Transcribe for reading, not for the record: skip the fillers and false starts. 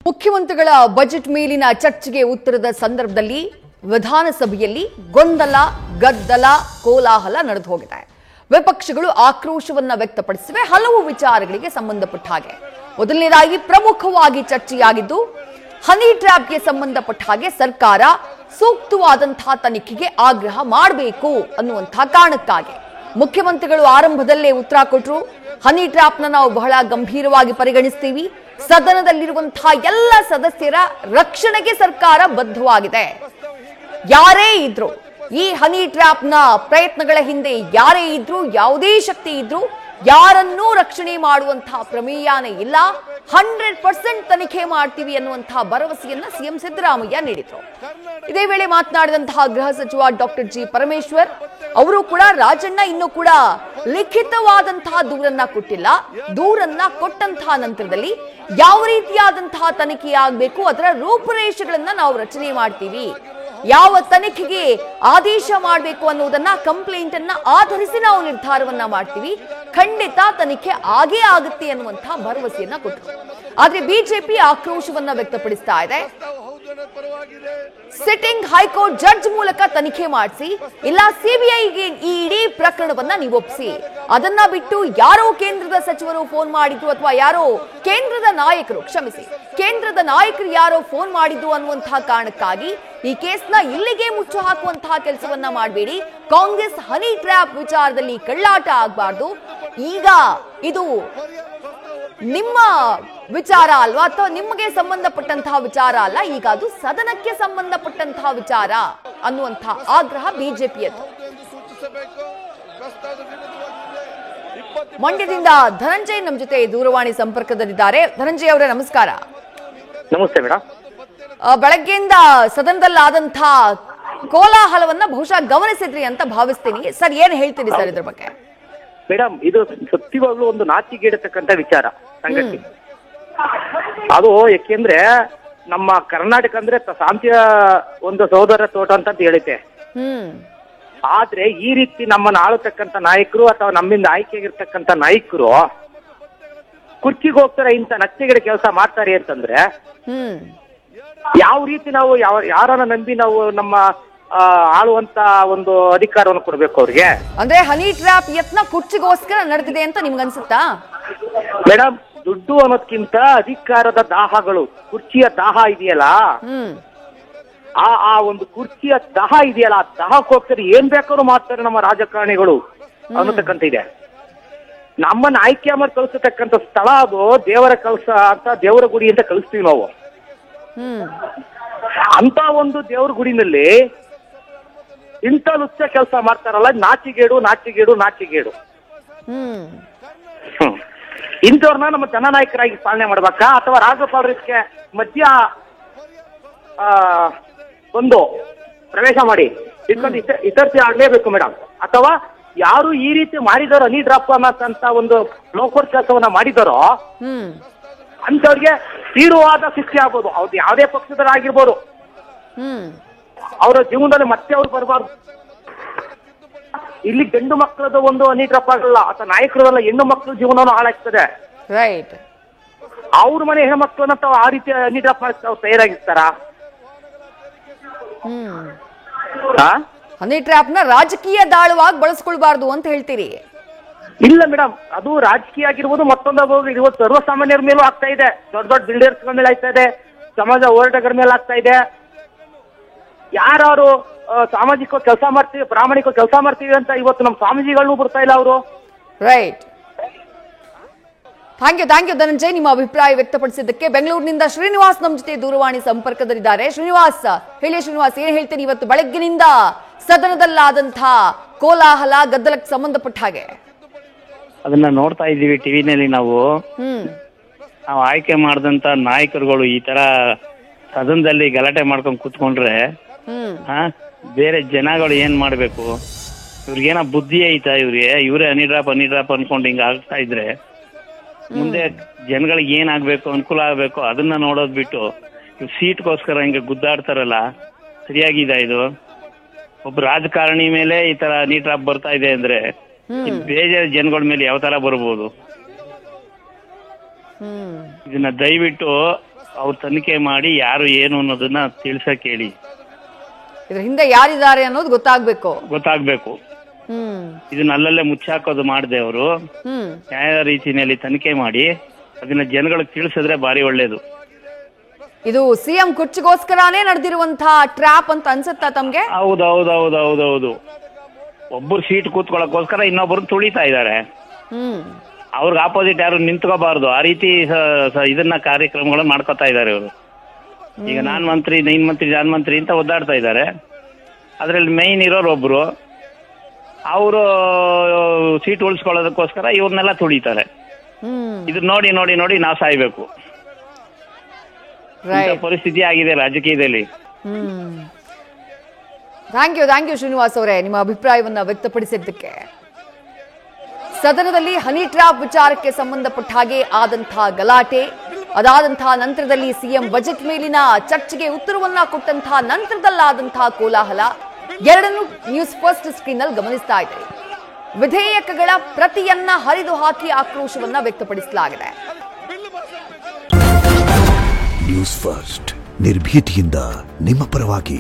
ಮುಖ್ಯಮಂತ್ರಿಗಳ ಬಜೆಟ್ ಮೇಲಿನ ಚರ್ಚೆಗೆ ಉತ್ತರದ ಸಂದರ್ಭದಲ್ಲಿ ವಿಧಾನಸಭೆಯಲ್ಲಿ ಗೊಂದಲ, ಗದ್ದಲ, ಕೋಲಾಹಲ ನಡೆದು ಹೋಗಿದೆ. ವಿಪಕ್ಷಗಳು ಆಕ್ರೋಶವನ್ನ ವ್ಯಕ್ತಪಡಿಸಿವೆ ಹಲವು ವಿಚಾರಗಳಿಗೆ ಸಂಬಂಧಪಟ್ಟ ಹಾಗೆ. ಮೊದಲನೇದಾಗಿ ಪ್ರಮುಖವಾಗಿ ಚರ್ಚೆಯಾಗಿದ್ದು ಹನಿ ಟ್ರ್ಯಾಪ್ಗೆ ಸಂಬಂಧಪಟ್ಟ ಹಾಗೆ ಸರ್ಕಾರ ಸೂಕ್ತವಾದಂತಹ ತನಿಖೆಗೆ ಆಗ್ರಹ ಮಾಡಬೇಕು ಅನ್ನುವಂತಹ ಕಾರಣಕ್ಕಾಗಿ ಮುಖ್ಯಮಂತ್ರಿಗಳು ಆರಂಭದಲ್ಲೇ ಉತ್ತರ ಕೊಟ್ಟರು. ಹನಿ ಟ್ರ್ಯಾಪ್ನ ನಾವು ಬಹಳ ಗಂಭೀರವಾಗಿ ಪರಿಗಣಿಸ್ತೀವಿ. ಸದನದಲ್ಲಿರುವಂತಹ ಎಲ್ಲ ಸದಸ್ಯರ ರಕ್ಷಣೆಗೆ ಸರ್ಕಾರ ಬದ್ಧವಾಗಿದೆ. ಯಾರೇ ಇದ್ರು ಈ ಹನಿ ಟ್ರ್ಯಾಪ್ನ ಪ್ರಯತ್ನಗಳ ಹಿಂದೆ ಯಾರೇ ಇದ್ರು, ಯಾವುದೇ ಶಕ್ತಿ ಇದ್ರು, ಯಾರನ್ನೂ ರಕ್ಷಣೆ ಮಾಡುವಂತಹ ಪ್ರಮೇಯನೇ ಇಲ್ಲ. 100% ತನಿಖೆ ಮಾಡ್ತೀವಿ ಅನ್ನುವಂತಹ ಭರವಸೆಯನ್ನ ಸಿಎಂ ಸಿದ್ದರಾಮಯ್ಯ ನೀಡಿದ್ರು. ಇದೇ ವೇಳೆ ಮಾತನಾಡಿದಂತಹ ಗೃಹ ಸಚಿವ ಡಾಕ್ಟರ್ ಜಿ ಪರಮೇಶ್ವರ್ ಅವರು ಕೂಡ ರಾಜಣ್ಣ ಇನ್ನೂ ಕೂಡ ಲಿಖಿತವಾದಂತಹ ದೂರನ್ನ ಕೊಟ್ಟಿಲ್ಲ. ದೂರನ್ನ ಕೊಟ್ಟಂತಹ ನಂತರದಲ್ಲಿ ಯಾವ ರೀತಿಯಾದಂತಹ ತನಿಖೆ ಆಗಬೇಕು, ಅದರ ರೂಪುರೇಷೆಗಳನ್ನ ನಾವು ರಚನೆ ಮಾಡ್ತೀವಿ. ಯಾವ ತನಿಖೆಗೆ ಆದೇಶ ಮಾಡಬೇಕು ಅನ್ನೋದನ್ನ ಕಂಪ್ಲೇಂಟ್ ಅನ್ನ ಆಧರಿಸಿ ನಾವು ನಿರ್ಧಾರವನ್ನ ಮಾಡ್ತೀವಿ. ಖಂಡಿತ ತನಿಖೆ ಆಗೇ ಆಗುತ್ತೆ ಅನ್ನುವಂತಹ ಭರವಸೆಯನ್ನ ಕೊಟ್ಟರು. ಆದ್ರೆ ಬಿಜೆಪಿ ಆಕ್ರೋಶವನ್ನ ವ್ಯಕ್ತಪಡಿಸ್ತಾ ಇದೆ. ಸಿಟ್ಟಿಂಗ್ ಹೈಕೋರ್ಟ್ ಜಡ್ಜ್ ಮೂಲಕ ತನಿಖೆ ಮಾಡಿಸಿ, ಇಲ್ಲ ಸಿಬಿಐಗೆ ಈ ಇಡೀ ಪ್ರಕರಣವನ್ನ ನೀವು ಒಪ್ಪಿಸಿ. ಅದನ್ನ ಬಿಟ್ಟು ಯಾರೋ ಕೇಂದ್ರದ ಸಚಿವರು ಫೋನ್ ಮಾಡಿದ್ರು ಅಥವಾ ಯಾರೋ ಕೇಂದ್ರದ ನಾಯಕರು ಯಾರೋ ಫೋನ್ ಮಾಡಿದ್ರು ಅನ್ನುವಂತಹ ಕಾರಣಕ್ಕಾಗಿ ಈ ಕೇಸ್ನ ಇಲ್ಲಿಗೆ ಮುಚ್ಚು ಹಾಕುವಂತಹ ಕೆಲಸವನ್ನ ಮಾಡಬೇಡಿ. ಕಾಂಗ್ರೆಸ್ ಹನಿ ಟ್ರ್ಯಾಪ್ ವಿಚಾರದಲ್ಲಿ ಕಳ್ಳಾಟ ಆಗಬಾರ್ದು. ಈಗ ಇದು ನಿಮ್ಮ ವಿಚಾರ ಅಲ್ವಾ, ಅಥವಾ ನಿಮಗೆ ಸಂಬಂಧಪಟ್ಟಂತಹ ವಿಚಾರ ಅಲ್ಲ, ಈಗ ಅದು ಸದನಕ್ಕೆ ಸಂಬಂಧಪಟ್ಟಂತಹ ವಿಚಾರ ಅನ್ನುವಂತಹ ಆಗ್ರಹ ಬಿಜೆಪಿಯದ್ದು. ಮಂಡ್ಯದಿಂದ ಧನಂಜಯ್ ನಮ್ಮ ಜೊತೆ ದೂರವಾಣಿ ಸಂಪರ್ಕದಲ್ಲಿದ್ದಾರೆ. ಧನಂಜಯ್ ಅವರೇ ನಮಸ್ಕಾರ. ನಮಸ್ತೆ ಮೇಡಮ್. ಬೆಳಗ್ಗೆಯಿಂದ ಸದನದಲ್ಲಾದಂತಹ ಕೋಲಾಹಲವನ್ನ ಬಹುಶಃ ಗಮನಿಸಿದ್ರಿ ಅಂತ ಭಾವಿಸ್ತೀನಿ. ಸರ್, ಏನ್ ಹೇಳ್ತೀರಿ ಸರ್ ಇದ್ರ ಬಗ್ಗೆ? ಮೇಡಮ್, ಇದು ಸತ್ಯವಾಗ್ಲೂ ಒಂದು ನಾಚಿಕೆಡತಕ್ಕಂತ ವಿಚಾರ ಸಂಗತಿ. ಅದು ಯಾಕೆಂದ್ರೆ ನಮ್ಮ ಕರ್ನಾಟಕ ಅಂದ್ರೆ ಶಾಂತಿಯ ಒಂದು ಸಹೋದರ ತೋಟ ಅಂತ ಹೇಳಿತೆ. ಆದ್ರೆ ಈ ರೀತಿ ನಮ್ಮನ್ನ ಆಳತಕ್ಕಂತ ನಾಯಕರು ಅಥವಾ ನಮ್ಮಿಂದ ಆಯ್ಕೆಯಾಗಿರ್ತಕ್ಕಂಥ ನಾಯಕರು ಕುರ್ಚಿಗೆ ಹೋಗ್ತಾರೆ, ಇಂಥ ನಚ್ಚೆಗಡೆ ಕೆಲಸ ಮಾಡ್ತಾರೆ ಅಂತಂದ್ರೆ ಯಾವ ರೀತಿ ನಾವು ಯಾರನ್ನ ನಂಬಿ ನಾವು ನಮ್ಮ ಆಳುವಂತ ಒಂದು ಅಧಿಕಾರವನ್ನು ಕೊಡ್ಬೇಕು ಅವ್ರಿಗೆ? ಅಂದ್ರೆ ಹನಿ ಟ್ರ್ಯಾಪ್ ಯತ್ನ ಕುರ್ಚಿಗೋಸ್ಕರ ನಡೆದಿದೆ ಅಂತ ನಿಮ್ಗೆ ಅನ್ಸುತ್ತಾ? ಮೇಡಮ್, ದುಡ್ಡು ಅನ್ನೋದ್ಕಿಂತ ಅಧಿಕಾರದ ದಾಹಗಳು, ಕುರ್ಚಿಯ ದಾಹ ಇದೆಯಲ್ಲ, ಆ ಒಂದು ಕುರ್ಚಿಯ ದಾಹ ಇದೆಯಲ್ಲ, ಆ ದಾಹಕ್ಕೋಸ್ಕರ ಏನ್ ಬೇಕಾದ್ರೂ ಮಾಡ್ತಾರೆ ನಮ್ಮ ರಾಜಕಾರಣಿಗಳು ಅನ್ನತಕ್ಕಂತ ಇದೆ. ನಮ್ಮನ್ನ ಆಯ್ಕೆ ಮಾಡಿ ಕಳಿಸತಕ್ಕಂತ ಸ್ಥಳ ಅದು ದೇವರ ಕಲ್ಸ ಅಂತ, ದೇವರ ಗುಡಿ ಅಂತ ಕಳಿಸ್ತೀವಿ ನಾವು. ಅಂತ ಒಂದು ದೇವರ ಗುಡಿನಲ್ಲಿ ಇಂಥ ಲುಚ್ಚ ಕೆಲಸ ಮಾಡ್ತಾರಲ್ಲ, ನಾಚಿಗೇಡು. ಇಂಥವ್ರನ್ನ ನಮ್ಮ ಜನನಾಯಕರಾಗಿ ಪಾಲನೆ ಮಾಡ್ಬೇಕಾ, ಅಥವಾ ರಾಜ್ಯಪಾಲರಿಗೆ ಮಧ್ಯ ಒಂದು ಪ್ರವೇಶ ಮಾಡಿ ಇತರ್ತಿ ಆಗ್ಲೇಬೇಕು ಮೇಡಮ್? ಅಥವಾ ಯಾರು ಈ ರೀತಿ ಮಾಡಿದಾರೋ, ಹನಿ ಡ್ರಾಪ್ ಅನ್ನೋಂತ ಒಂದು ಲೋಕೋರ್ ಕೆಲಸವನ್ನ ಮಾಡಿದಾರೋ ಅಂತವ್ರಿಗೆ ತೀವ್ರವಾದ ಶಿಕ್ಷೆ ಆಗ್ಬೋದು. ಅವ್ರು ಯಾವುದೇ ಪಕ್ಷದವರಾಗಿರ್ಬೋದು, ಅವರ ಜೀವನದಲ್ಲಿ ಮತ್ತೆ ಅವ್ರು ಬರಬಾರ್ದು. ಇಲ್ಲಿ ಗಂಡು ಮಕ್ಕಳದ ಒಂದು ಹನಿ ಡ್ರಾಪ್ ಆಗಲ್ಲ, ಅಥವಾ ನಾಯಕರಲ್ಲ, ಹೆಣ್ಣು ಮಕ್ಕಳ ಜೀವನವನ್ನು ಹಾಳಾಗ್ತದೆ. ರೈಟ್. ಅವ್ರ ಮನೆ ಹೆಣ್ಮಕ್ಳನ್ನ ತಾವು ಆ ರೀತಿ ಹನಿ ಡ್ರಾಪ್ ಮಾಡಿ ಅವ್ರು ತಯಾರಾಗಿರ್ತಾರ? ಹನಿ ಟ್ರ್ಯಾಪ್ ನ ರಾಜಕೀಯ ದಾಳವಾಗಿ ಬಳಸ್ಕೊಳ್ಬಾರ್ದು ಅಂತ ಹೇಳ್ತೀರಿ? ಇಲ್ಲ ಮೇಡಮ್, ಅದು ರಾಜಕೀಯ ಆಗಿರ್ಬೋದು, ಮತ್ತೊಂದಾಗ್ಬೋದು. ಇವತ್ತು ಸರ್ವಸಾಮಾನ್ಯರ ಮೇಲೂ ಆಗ್ತಾ ಇದೆ, ದೊಡ್ಡ ದೊಡ್ಡ ಬಿಲ್ಡರ್ಸ್ ಗಳ ಮೇಲೆ ಆಗ್ತಾ ಇದೆ, ಸಮಾಜ ಹೋರಾಟಗಾರ ಮೇಲೆ ಆಗ್ತಾ ಇದೆ. ಯಾರು ಸಾಮಾಜಿಕ ಕೆಲಸ ಮಾಡ್ತೀವಿ, ಪ್ರಾಮಾಣಿಕ ಕೆಲಸ ಮಾಡ್ತೀವಿ ಅಂತ ಇವತ್ತು ನಮ್ಮ ಸ್ವಾಮೀಜಿಗಳನ್ನೂ ಬರ್ತಾ ಇಲ್ಲ ಅವರು. ರೈಟ್. ಥ್ಯಾಂಕ್ ಯು ಧನಂಜಯ್, ನಿಮ್ಮ ಅಭಿಪ್ರಾಯ ವ್ಯಕ್ತಪಡಿಸಿದ್ದಕ್ಕೆ. ಬೆಂಗಳೂರಿನಿಂದ ಶ್ರೀನಿವಾಸ್ ನಮ್ಮ ಜೊತೆ ದೂರವಾಣಿ ಸಂಪರ್ಕದಲ್ಲಿದ್ದಾರೆ. ಶ್ರೀನಿವಾಸ್, ಏನ್ ಹೇಳ್ತೀನಿ ಇವತ್ತು ಬೆಳಗ್ಗಿನಿಂದ ಸದನದಲ್ಲಾದಂತಹ ಕೋಲಾಹಲ, ಗದ್ದಲಕ್ಕೆ ಸಂಬಂಧಪಟ್ಟ ಹಾಗೆ? ಅದನ್ನ ನೋಡ್ತಾ ಇದ್ದೀವಿ ಟಿವಿನಲ್ಲಿ. ನಾವು ಆಯ್ಕೆ ಮಾಡಿದಂತ ನಾಯಕರುಗಳು ಈ ತರ ಸದನದಲ್ಲಿ ಗಲಾಟೆ ಮಾಡ್ಕೊಂಡು ಕೂತ್ಕೊಂಡ್ರೆ ಬೇರೆ ಜನಗಳು ಏನ್ ಮಾಡ್ಬೇಕು? ಇವ್ರಿಗೇನ ಬುದ್ಧಿ ಐತಾ? ಇವರೇ ಹನಿ ಡ್ರಾಪ್ ಅನ್ಕೊಂಡು ಹಿಂಗ ಆಗ್ತಾ ಇದ್ರೆ ಮುಂದೆ ಜನಗಳಿಗೆ ಏನ್ ಆಗ್ಬೇಕು, ಅನುಕೂಲ ಆಗ್ಬೇಕು ಅದನ್ನ ನೋಡೋದ್ ಬಿಟ್ಟು ಸೀಟ್ಗೋಸ್ಕರ ಹಿಂಗೆ ಗುದ್ದಾಡ್ತಾರಲ್ಲ, ಸರಿಯಾಗಿದೆ ಇದು? ಒಬ್ಬ ರಾಜಕಾರಣಿ ಮೇಲೆ ಈ ತರ ಹನಿ ಡ್ರಾಪ್ ಬರ್ತಾ ಇದೆ ಅಂದ್ರೆ ಬೇಜಾರ ಜನಗಳ ಮೇಲೆ ಯಾವ ತರ ಬರ್ಬೋದು? ಇದನ್ನ ದಯವಿಟ್ಟು ಅವ್ರು ತನಿಖೆ ಮಾಡಿ ಯಾರು ಏನು ಅನ್ನೋದನ್ನ ತಿಳ್ಸಕ್ ಹೇಳಿ. ಇದ್ರ ಹಿಂದೆ ಯಾರಿದ್ದಾರೆ ಅನ್ನೋದು ಗೊತ್ತಾಗ್ಬೇಕು. ಇದನ್ನ ಅಲ್ಲಲ್ಲೇ ಮುಚ್ಚಾಕೋದು ಮಾಡದೆ ಅವರು ನ್ಯಾಯ ರೀತಿಯಲ್ಲಿ ತನಿಖೆ ಮಾಡಿ ಅದನ್ನ ಜನಗಳಿಗೆ ತಿಳಿಸಿದ್ರೆ ಬಾರಿ ಒಳ್ಳೇದು. ಇದು ಸಿಎಂ ಕುರ್ಚಿಗೋಸ್ಕರನೇ ನಡೆದಿರುವಂತಹ ಟ್ರ್ಯಾಪ್ ಅಂತ ಅನ್ಸುತ್ತಾ ತಮ್ಗೆ? ಹೌದೌದೌದೌದೌದು. ಒಬ್ಬರು ಸೀಟ್ ಕೂತ್ಕೊಳ್ಳೋಕೋಸ್ಕರ ಇನ್ನೊಬ್ಬರು ತುಳಿತಾ ಇದ್ದಾರೆ. ಅವ್ರಿಗೆ ಆಪೋಸಿಟ್ ಯಾರು ನಿಂತ್ಕೋಬಾರ್ದು, ಆ ರೀತಿ ಇದನ್ನ ಕಾರ್ಯಕ್ರಮಗಳನ್ನ ಮಾಡ್ಕೊತಾ ಇದ್ದಾರೆ ಇವರು. ಈಗ ನಾನ್ ಮಂತ್ರಿ ಅಂತ ಒದ್ದಾಡ್ತಾ ಇದ್ದಾರೆ. ಅದ್ರಲ್ಲಿ ಮೈನ್ ಇರೋರು ಒಬ್ರು, ಅವರು ಸೀಟ್ ಉಳಿಸ್ಕೊಳ್ಳೋದಕ್ಕೋಸ್ಕರ ಇವ್ರನ್ನೆಲ್ಲ ತುಳಿತಾರೆ. ಇದು ನೋಡಿ ನೋಡಿ ನೋಡಿ ನಾವು ಸಾಯ್ಬೇಕು. ಪರಿಸ್ಥಿತಿ ಆಗಿದೆ ರಾಜಕೀಯದಲ್ಲಿ. ಥ್ಯಾಂಕ್ ಯು ಶ್ರೀನಿವಾಸ್ ಅವರೇ, ನಿಮ್ಮ ಅಭಿಪ್ರಾಯವನ್ನ ವ್ಯಕ್ತಪಡಿಸಿದ್ದಕ್ಕೆ. ಸದನದಲ್ಲಿ ಹನಿ ಟ್ರ್ಯಾಪ್ ವಿಚಾರಕ್ಕೆ ಸಂಬಂಧಪಟ್ಟ ಹಾಗೆ ಆದಂತಹ ಗಲಾಟೆ, ಅದಾದಂತಹ ನಂತರದಲ್ಲಿ ಸಿಎಂ ಬಜೆಟ್ ಮೇಲಿನ ಚರ್ಚೆಗೆ ಉತ್ತರವನ್ನ ಕೊಟ್ಟಂತಹ ನಂತರದಲ್ಲಾದಂತಹ ಕೋಲಾಹಲ, ಎರಡನ್ನೂ ನ್ಯೂಸ್ ಫಸ್ಟ್ ಸ್ಕ್ರೀನ್ ನಲ್ಲಿ ಗಮನಿಸ್ತಾ ಇದ್ದಾರೆ. ವಿಧೇಯಕಗಳ ಪ್ರತಿಯನ್ನ ಹರಿದು ಹಾಕಿ ಆಕ್ರೋಶವನ್ನ ವ್ಯಕ್ತಪಡಿಸಲಾಗಿದೆ. ನ್ಯೂಸ್ ಫಸ್ಟ್ ನಿರ್ಭೀತಿಯಿಂದ ನಿಮ್ಮ ಪರವಾಗಿ.